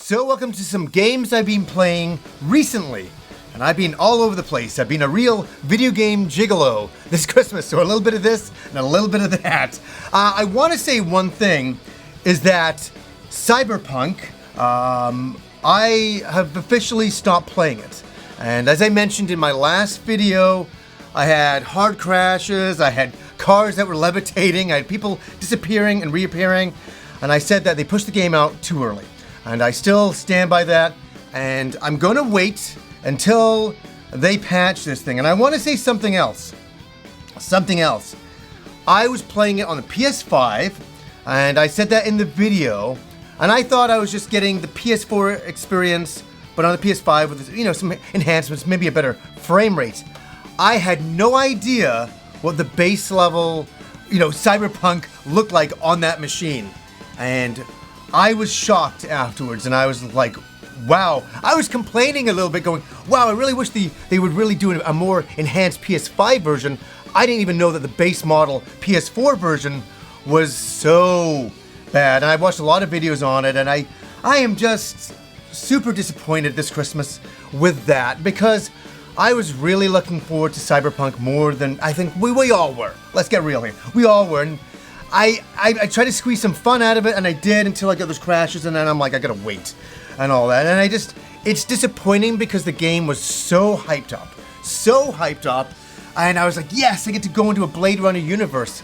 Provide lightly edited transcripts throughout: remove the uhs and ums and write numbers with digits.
So welcome to some games I've been playing recently. And I've been all over the place. I've been a real video game gigolo this Christmas. So a little bit of this and a little bit of that. I want to say one thing is that Cyberpunk, I have officially stopped playing it. And as I mentioned in my last video, I had hard crashes, I had cars that were levitating, I had people disappearing and reappearing. And I said that they pushed the game out too early. And I still stand by that, and I'm gonna wait until they patch this thing. And I want to say something else. I was playing it on the PS5, and I said that in the video, and I thought I was just getting the PS4 experience, but on the PS5 with, some enhancements, maybe a better frame rate. I had no idea what the base level, Cyberpunk looked like on that machine. And I was shocked afterwards, and I was like, wow. I was complaining a little bit, going, wow, I really wish they would really do a more enhanced PS5 version. I didn't even know that the base model PS4 version was so bad. And I watched a lot of videos on it, and I am just super disappointed this Christmas with that, because I was really looking forward to Cyberpunk more than I think we all were. Let's get real here. We all were. And I tried to squeeze some fun out of it, and I did until I got those crashes, and then I'm like, I gotta wait and all that. And it's disappointing because the game was so hyped up, and I was like, yes, I get to go into a Blade Runner universe.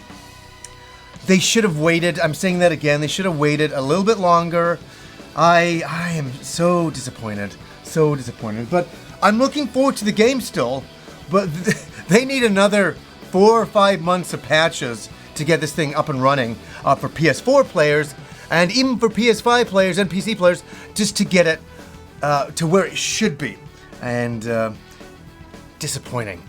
They should have waited. I'm saying that again. They should have waited a little bit longer. I am so disappointed. But I'm looking forward to the game still, but they need another 4 or 5 months of patches to get this thing up and running for PS4 players, and even for PS5 players and PC players, just to get it to where it should be. And disappointing,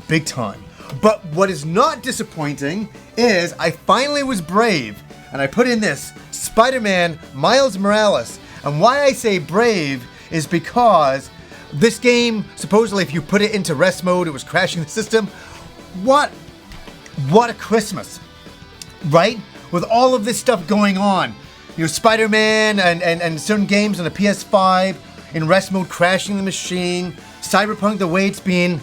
big time. But what is not disappointing is I finally was brave, and I put in this Spider-Man Miles Morales. And why I say brave is because this game, supposedly if you put it into rest mode, it was crashing the system. What a Christmas. Right? With all of this stuff going on. Spider-Man and certain games on the PS5 in rest mode crashing the machine. Cyberpunk the way it's been.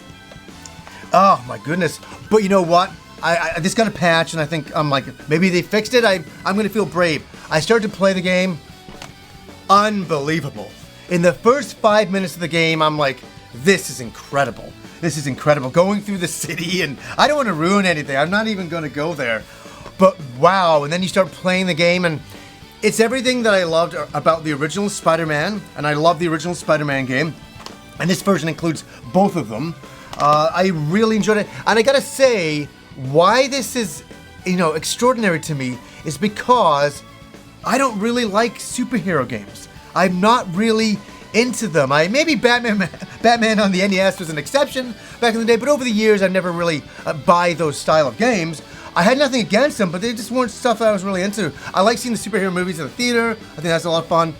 Oh my goodness. But you know what? I this got a patch, and I think I'm like, maybe they fixed it. I'm gonna feel brave. I started to play the game. Unbelievable. In the first 5 minutes of the game, I'm like, this is incredible. Going through the city, and I don't want to ruin anything. I'm not even gonna go there. But wow, and then you start playing the game, and it's everything that I loved about the original Spider-Man, and I love the original Spider-Man game, and this version includes both of them. I really enjoyed it, and I gotta say, why this is, extraordinary to me is because I don't really like superhero games. I'm not really into them. Maybe Batman on the NES was an exception back in the day, but over the years, I've never really buy those style of games. I had nothing against them, but they just weren't stuff that I was really into. I like seeing the superhero movies in the theater. I think that's a lot of fun.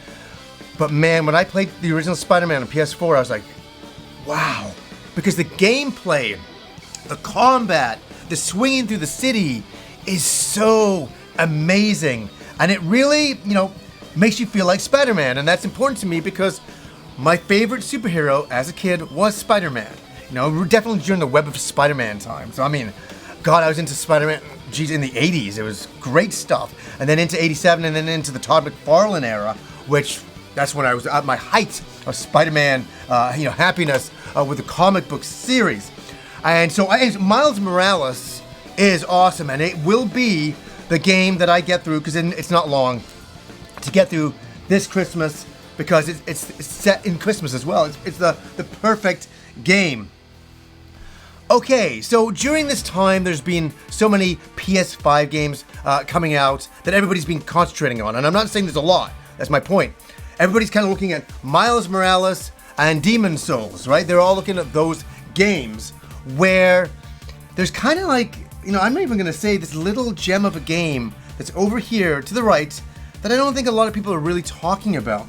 But man, when I played the original Spider-Man on PS4, I was like, wow. Because the gameplay, the combat, the swinging through the city is so amazing. And it really, makes you feel like Spider-Man. And that's important to me because my favorite superhero as a kid was Spider-Man. Definitely during the Web of Spider-Man time. So, God, I was into Spider-Man, in the 80s. It was great stuff. And then into 87, and then into the Todd McFarlane era, which that's when I was at my height of Spider-Man, happiness with the comic book series. And so Miles Morales is awesome, and it will be the game that I get through, because it's not long, to get through this Christmas, because it's set in Christmas as well. It's the perfect game. Okay, so during this time, there's been so many PS5 games coming out that everybody's been concentrating on. And I'm not saying there's a lot. That's my point. Everybody's kind of looking at Miles Morales and Demon's Souls, right? They're all looking at those games where there's kind of like, I'm not even going to say this little gem of a game that's over here to the right that I don't think a lot of people are really talking about.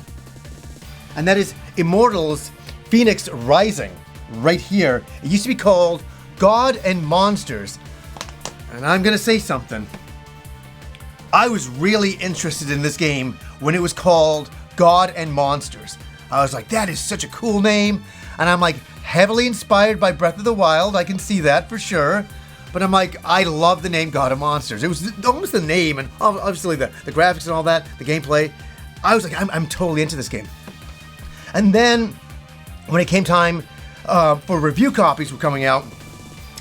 And that is Immortals Phoenix Rising. Right here. It used to be called God and Monsters. And I'm gonna say something. I was really interested in this game when it was called God and Monsters. I was like, that is such a cool name. And I'm like, heavily inspired by Breath of the Wild. I can see that for sure. But I'm like, I love the name God of Monsters. It was almost the name, and obviously the graphics and all that, the gameplay. I was like, I'm totally into this game. And then when it came time for review copies were coming out,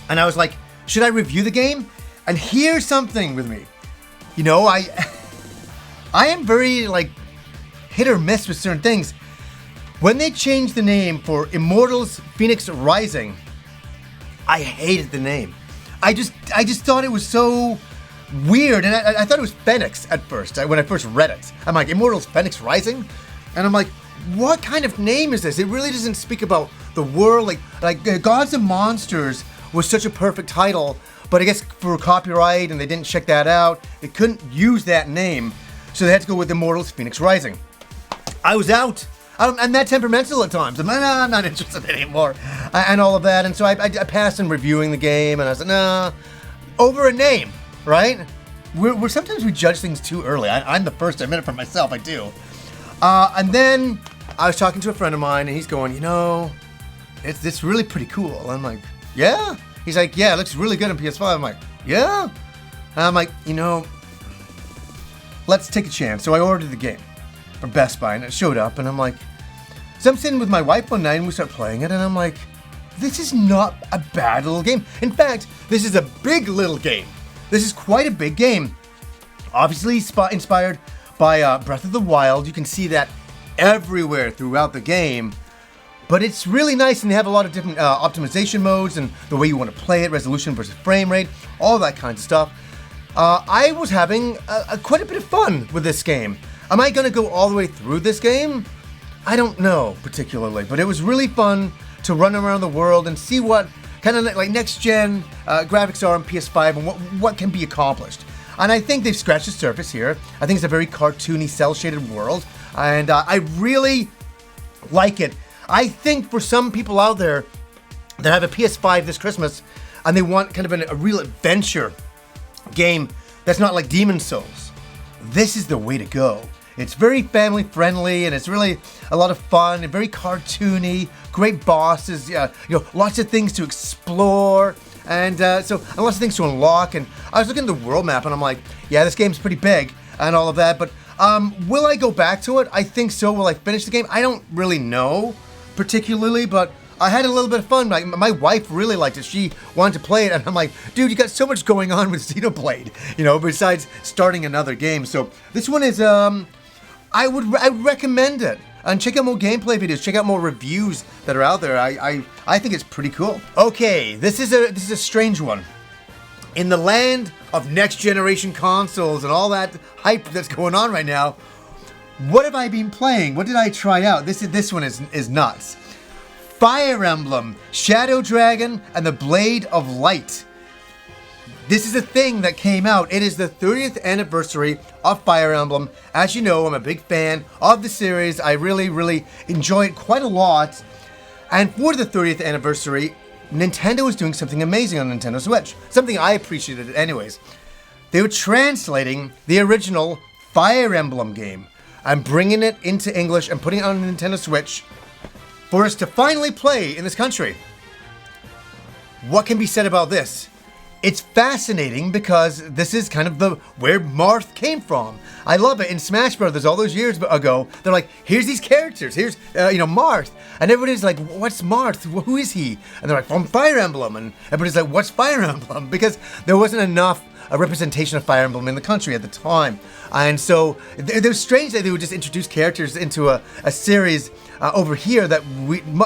and I was like, should I review the game? And here's something with me. You know, I am very like hit or miss with certain things. When they changed the name for Immortals Fenyx Rising, I hated the name. I just thought it was so weird, and I thought it was Fenyx at first, when I first read it. I'm like, Immortals Fenyx Rising? And I'm like, what kind of name is this? It really doesn't speak about the world. Like Gods and Monsters was such a perfect title, but I guess for copyright, and they didn't check that out, they couldn't use that name, so they had to go with Immortals Fenyx Rising. I was out. I'm that temperamental at times. I'm not interested anymore, and all of that. And so I passed in reviewing the game, and I was like, nah, over a name, right? We're sometimes we judge things too early. I'm the first to admit it for myself. I do. And then I was talking to a friend of mine, and he's going, you know, it's really pretty cool. And I'm like, yeah. He's like, yeah, it looks really good on PS5. I'm like, yeah. And I'm like, you know, let's take a chance. So I ordered the game from Best Buy, and it showed up, and I'm like, so I'm sitting with my wife one night, and we start playing it, and I'm like, this is not a bad little game. In fact, this is a big little game. This is quite a big game. Obviously inspired by Breath of the Wild. You can see that everywhere throughout the game, but it's really nice, and they have a lot of different optimization modes, and the way you want to play it, resolution versus frame rate, all that kind of stuff. I was having quite a bit of fun with this game. Am I going to go all the way through this game? I don't know particularly, but it was really fun to run around the world and see what kind of like next-gen graphics are on PS5 and what can be accomplished. And I think they've scratched the surface here. I think it's a very cartoony, cel-shaded world, and I really like it. I think for some people out there that have a PS5 this Christmas and they want kind of a real adventure game that's not like Demon's Souls, this is the way to go. It's very family friendly, and it's really a lot of fun and very cartoony. Great bosses, lots of things to explore, and lots of things to unlock. And I was looking at the world map, and I'm like, yeah, this game's pretty big and all of that. But will I go back to it? I think so. Will I finish the game? I don't really know particularly, but I had a little bit of fun. My wife really liked it. She wanted to play it, and I'm like, dude, you got so much going on with Xenoblade, besides starting another game. So this one is, I would recommend it. And check out more gameplay videos. Check out more reviews that are out there. I think it's pretty cool. Okay, this is a strange one. In the land of next generation consoles and all that hype that's going on right now, what have I been playing? What did I try out? This one is nuts. Fire Emblem, Shadow Dragon, and the Blade of Light. This is a thing that came out. It is the 30th anniversary of Fire Emblem. As you know, I'm a big fan of the series. I really, really enjoy it quite a lot. And for the 30th anniversary, Nintendo was doing something amazing on Nintendo Switch. Something I appreciated anyways. They were translating the original Fire Emblem game and bringing it into English and putting it on Nintendo Switch for us to finally play in this country. What can be said about this? It's fascinating because this is kind of where Marth came from. I love it. In Smash Brothers all those years ago, they're like, here's these characters. Here's, Marth. And everybody's like, what's Marth? Who is he? And they're like, from Fire Emblem. And everybody's like, what's Fire Emblem? Because there wasn't enough representation of Fire Emblem in the country at the time. And so it was strange that they would just introduce characters into a series over here that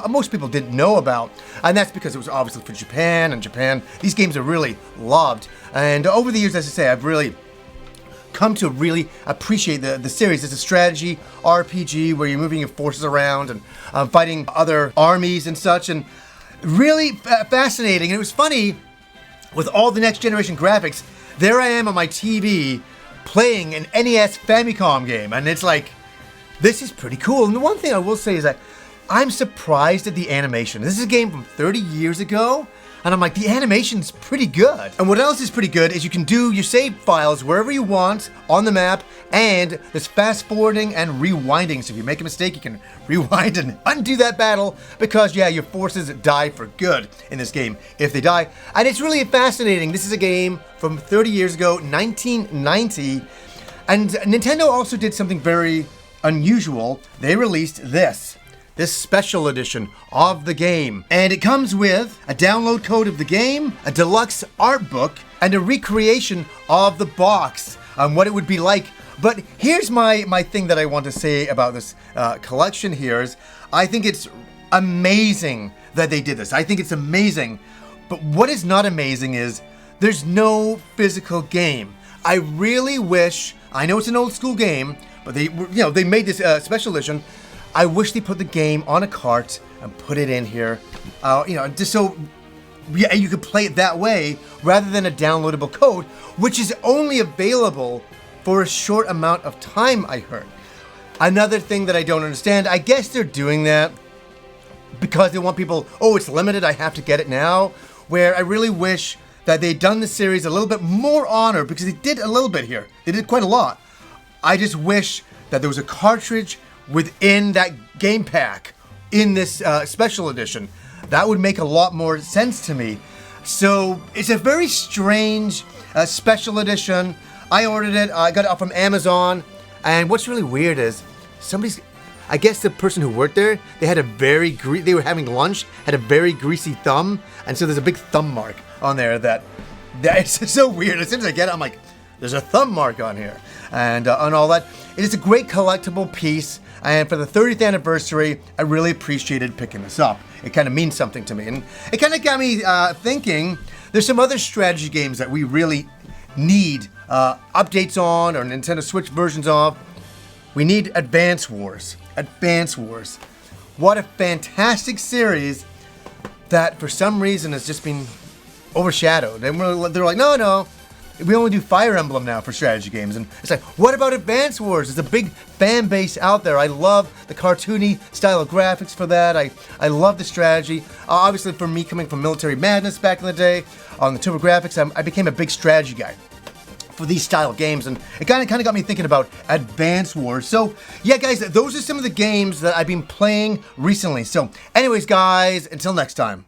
most people didn't know about. And that's because it was obviously for Japan, and Japan, these games are really loved. And over the years, as I say, I've really come to really appreciate the series. It's a strategy RPG where you're moving your forces around and fighting other armies and such, and really fascinating. And it was funny, with all the next generation graphics, there I am on my TV playing an NES Famicom game, and it's like, this is pretty cool. And the one thing I will say is that I'm surprised at the animation. This is a game from 30 years ago, And I'm like, the animation's pretty good. And what else is pretty good is you can do your save files wherever you want on the map, and there's fast forwarding and rewinding. So if you make a mistake, you can rewind and undo that battle, because yeah, your forces die for good in this game if they die. And it's really fascinating. This is a game from 30 years ago, 1990. And Nintendo also did something very unusual. They released this special edition of the game. And it comes with a download code of the game, a deluxe art book, and a recreation of the box on what it would be like. But here's my thing that I want to say about this collection here is, I think it's amazing that they did this. I think it's amazing. But what is not amazing is there's no physical game. I really wish, I know it's an old school game, but they made this special edition. I wish they put the game on a cart and put it in here, just so you could play it that way rather than a downloadable code, which is only available for a short amount of time, I heard. Another thing that I don't understand, I guess they're doing that because they want people, oh, it's limited, I have to get it now, where I really wish that they'd done the series a little bit more honor, because they did a little bit here. They did quite a lot. I just wish that there was a cartridge within that game pack in this special edition. That would make a lot more sense to me. So it's a very strange special edition. I ordered it, I got it off from Amazon, and what's really weird is I guess the person who worked there, they were having lunch, had a very greasy thumb, and so there's a big thumb mark on there that it's so weird. As soon as I get it, I'm like, there's a thumb mark on here, and on all that. It is a great collectible piece, and for the 30th anniversary, I really appreciated picking this up. It kind of means something to me, and it kind of got me thinking, there's some other strategy games that we really need updates on, or Nintendo Switch versions of. We need Advance Wars. Advance Wars. What a fantastic series that for some reason has just been overshadowed. And they're like, no, we only do Fire Emblem now for strategy games. And it's like, what about Advance Wars? There's a big fan base out there. I love the cartoony style of graphics for that. I love the strategy. Obviously, for me, coming from Military Madness back in the day, on the TurboGrafx, I became a big strategy guy for these style games, and it kind of got me thinking about Advance Wars. So yeah, guys, those are some of the games that I've been playing recently. So anyways, guys, until next time.